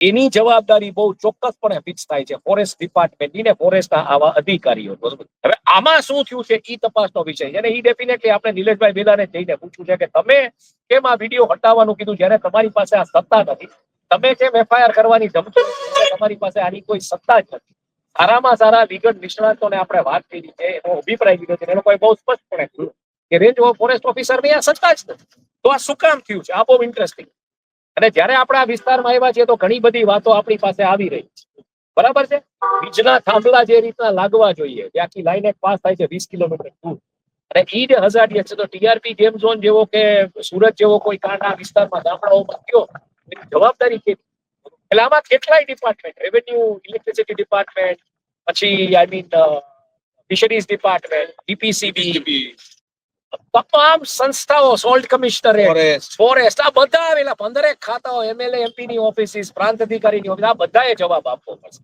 એની જવાબદારી બહુ ચોક્કસપણે ફિક્સ થાય છે ફોરેસ્ટ ડિપાર્ટમેન્ટની ને ફોરેસ્ટના આવા અધિકારીઓ. હવે આમાં શું થયું છે એ તપાસનો વિષય છે, અને એ ડેફિનેટલી આપણે નિલેશભાઈ બેલાને જઈને પૂછ્યું છે કે તમે કેમ આ વિડીયો હટાવવાનું કીધું જ્યારે તમારી પાસે આ સત્તા નથી? તમે કેમ એફઆઈઆર કરવાની ધમકી દીધી? તમારી પાસે આની કોઈ સત્તા જ નથી. સારામાં સારા લીગલ નિષ્ણાતોને આપણે વાત કરી છે, એનો અભિપ્રાય લીધો છે, એ લોકોએ બહુ સ્પષ્ટપણે કહ્યું કે રેન્જ ફોરેસ્ટ ઓફિસરની આ સત્તા જ નથી. તો આ શું કામ થયું છે? આ બહુ ઇન્ટરેસ્ટિંગ. અને જયારે આપણે આ વિસ્તારમાં આવ્યા છીએ તો ઘણી બધી વાતો આપણી પાસે આવી રહી છે, બરાબર છે. વીજના થાંભલા જે રીતના લાગવા જોઈએ, જે આખી લાઈન એક પાસ થાય છે 20 કિલોમીટર દૂર, અને ઈ જે હજારિયા છે, તો ટીઆરપી ગેમ ઝોન જેવો કે સુરત જેવો કોઈ કાંડ આ વિસ્તારમાં ગામડાઓમાં થયો, એની જવાબદારી કેવી? એટલે આમાં કેટલાય ડિપાર્ટમેન્ટ, રેવન્યુ, ઇલેક્ટ્રિસિટી ડિપાર્ટમેન્ટ, પછી આઈ મીન ફિશરીઝ ડિપાર્ટમેન્ટ, ડીપીસીબી, તમામ સંસ્થાઓ, સોલ્ટ કમિશનરેટ, ફોરેસ્ટ, આ બધા આવેલા 15 ખાતાઓ, એમએલએ એમપી ની ઓફિસીસ, પ્રાંત અધિકારીની ઓફિસ, આ બધાએ જવાબ આપવો પડશે.